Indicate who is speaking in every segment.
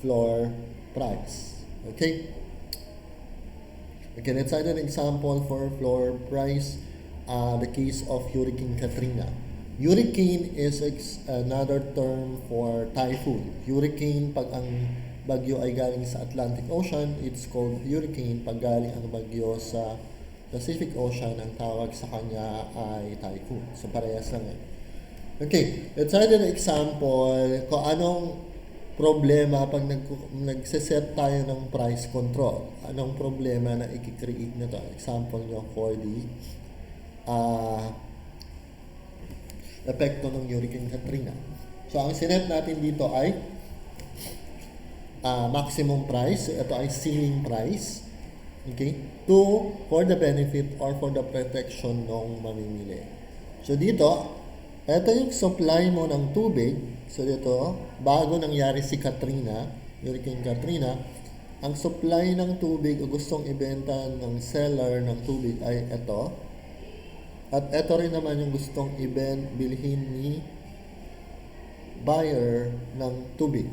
Speaker 1: floor price. Okay? Okay, let's cite an example for floor price. The case of Hurricane Katrina. Hurricane is another term for typhoon. Hurricane, pag ang bagyo ay galing sa Atlantic Ocean, it's called hurricane. Pag galing ang bagyo sa Pacific Ocean, ang tawag sa kanya ay typhoon. So, parehas lang yan. Okay, let's cite an example kung anong problema pag nagsiset tayo ng price control. Anong problema na i-create na to? Example nyo for the epekto ng Hurricane Katrina. So, ang sinet natin dito ay maximum price. So, ito ay ceiling price. Okay? For the benefit or for the protection ng mamimili. So, dito, ito yung supply mo ng tubig. So, dito, bago nangyari si Katrina, Hurricane Katrina, ang supply ng tubig o gustong ibenta ng seller ng tubig ay ito. At ito rin naman yung gustong bilhin ni buyer ng tubig.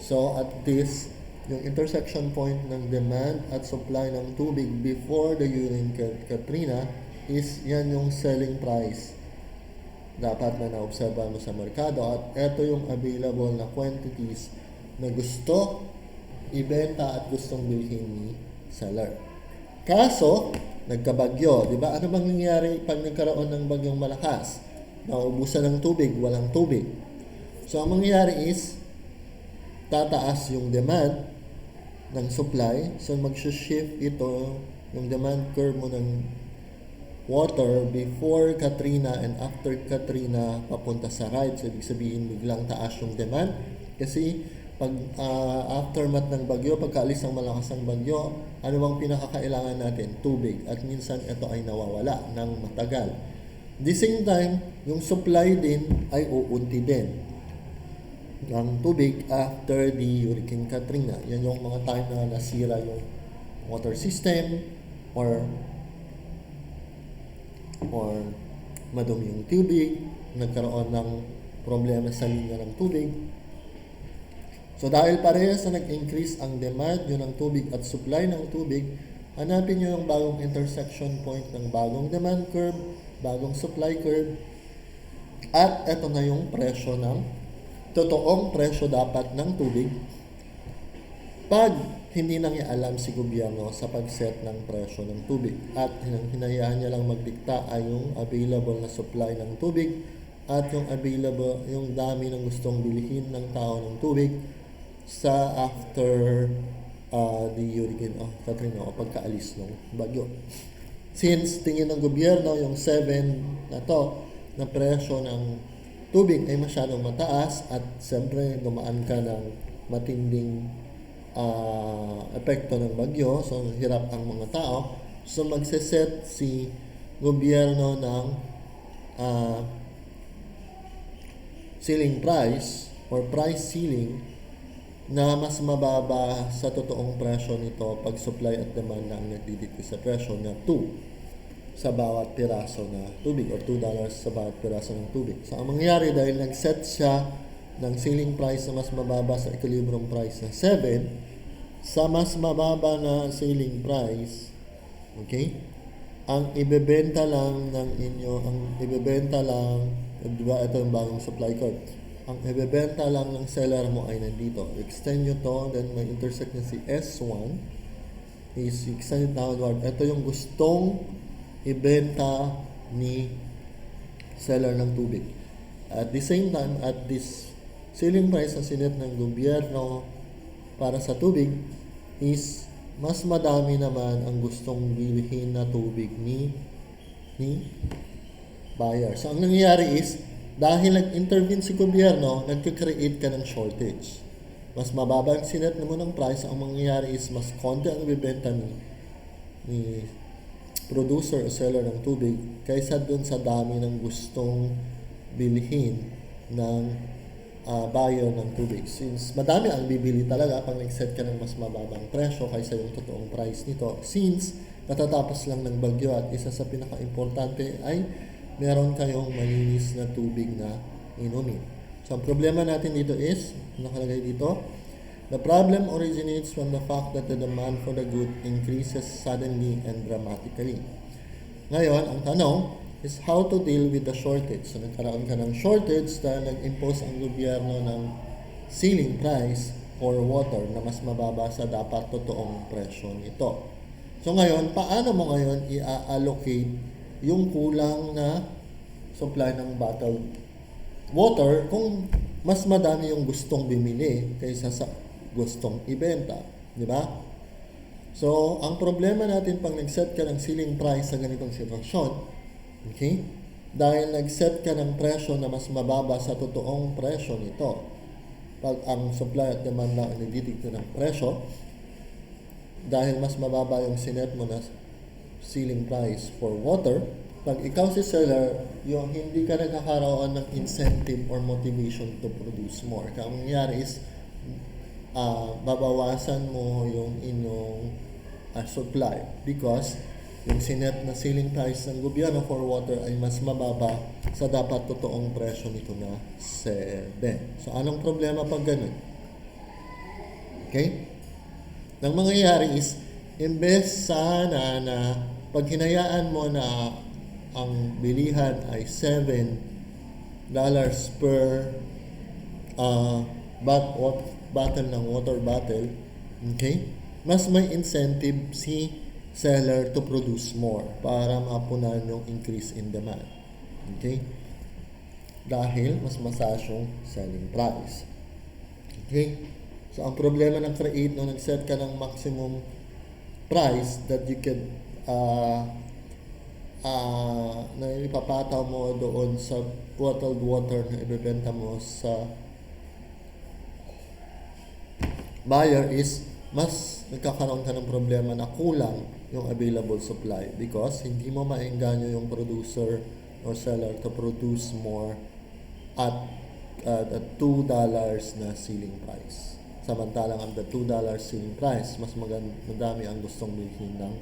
Speaker 1: So, at this, yung intersection point ng demand at supply ng tubig before the Hurricane Katrina is yan yung selling price. Dapat na naobserba mo sa merkado at ito yung available na quantities na gusto ibenta at gustong bilhin ni seller. Kaso, nagkabagyo, di ba? Ano bang nangyari pag nagkaroon ng bagyong malakas? Naubusan ng tubig, walang tubig. So, ang mangyayari is, tataas yung demand ng supply. So, mag-shift ito, yung demand curve mo ng water before Katrina and after Katrina papunta sa right. So, ibig sabihin, biglang taas yung demand. Kasi, pag aftermath ng bagyo, pagkaalis ng malakas ng bagyo, ano bang pinakakailangan natin? Tubig. At minsan ito ay nawawala ng matagal. At the same time, yung supply din ay uunti din ng tubig after the Hurricane Katrina. Yan yung mga time na nasira yung water system or madumi yung tubig, nagkaroon ng problema sa linya ng tubig. So, dahil parehas na nag-increase ang demand nyo ng tubig at supply ng tubig, hanapin nyo yung bagong intersection point ng bagong demand curve, bagong supply curve, at ito na yung presyo ng, totoong presyo dapat ng tubig pag hindi nang ialam si gobyerno sa pag-set ng presyo ng tubig. At hinayaan niya lang magdikta ay yung available na supply ng tubig at yung available, yung dami ng gustong bilhin ng tao ng tubig sa after the Hurricane Katrina o pagkaalis ng bagyo. Since tingin ng gobyerno yung 7 na to na presyo ng tubig ay masyadong mataas at siyempre dumaan ka ng matinding epekto ng bagyo, so hirap ang mga tao, so magseset si gobyerno ng ceiling price or price ceiling na mas mababa sa totoong presyo nito pag supply at demand na ang nagdidikti sa presyo na 2 sa bawat piraso na tubig or $2 sa bawat piraso ng tubig. So, ang mangyayari dahil nag-set siya ng ceiling price na mas mababa sa equilibrium price na 7 sa mas mababa na ceiling price, okay? Ang ibebenta lang ng inyo, di ba ito yung bagong supply curve. Ang ibebenta lang ng seller mo ay nandito. Extend nyo to, then may intersect na si S1. Is extend downward. Ito yung gustong ibenta ni seller ng tubig. At the same time, at this ceiling price na sinet ng gobyerno para sa tubig is mas madami naman ang gustong bilhin na tubig ni buyer. So, ang nangyayari is, dahil nag-intervene si gobyerno, nagka-create ka ng shortage. Mas mababa ang sinet mo ng price, ang mangyayari is mas konti ang bibenta ni producer o seller ng tubig kaysa dun sa dami ng gustong bilhin ng buyer ng tubig. Since madami ang bibili talaga pag nag-set ka ng mas mababang presyo kaysa yung totoong price nito. Since katatapos lang ng bagyo at isa sa pinaka-importante ay meron kayong malinis na tubig na inumin. So, ang problema natin dito is, nakalagay dito, The problem originates from the fact that the demand for the good increases suddenly and dramatically. Ngayon, ang tanong is how to deal with the shortage. So, nagkaroon ka ng shortage dahil nag-impose ang gobyerno ng ceiling price for water na mas mababa sa dapat totoong presyo nito. So, ngayon, paano mo ngayon i-allocate yung kulang na supply ng bottled water kung mas madami yung gustong bumili kaysa sa gustong ibenta, di ba? So, ang problema natin pag nag-set ka ng ceiling price sa ganitong sitwasyon, okay? Dahil nag-set ka ng presyo na mas mababa sa totoong presyo nito, pag ang supply at demand lang nagdidikta ng presyo, dahil mas mababa yung sinet mo na ceiling price for water, pag ikaw si seller, yung hindi ka nagkakaroon ng incentive or motivation to produce more. Kaya ang nangyayari is, babawasan mo yung inyong supply because yung sinet na ceiling price ng gobyerno for water ay mas mababa sa dapat totoong presyo nito na 7. So, anong problema pag ganun? Okay? Nang mangyayari is, imbes sana na pag hinayaan mo na ang bilihan ay $7 per bottle ng water bottle, okay? Mas may incentive si seller to produce more para mapunan yung increase in demand. Okay? Dahil mas mataas yung selling price. Okay? So, ang problema ng create nung nag-set ka ng maximum price that you can na ipapataw mo doon sa bottled water na ibebenta mo sa buyer is mas nagkakaroon ka ng problema na kulang yung available supply because hindi mo maengganyo yung producer or seller to produce more at the $2 na ceiling price. Samantalang ang the $2 ceiling price, mas madami ang gustong bilhin ng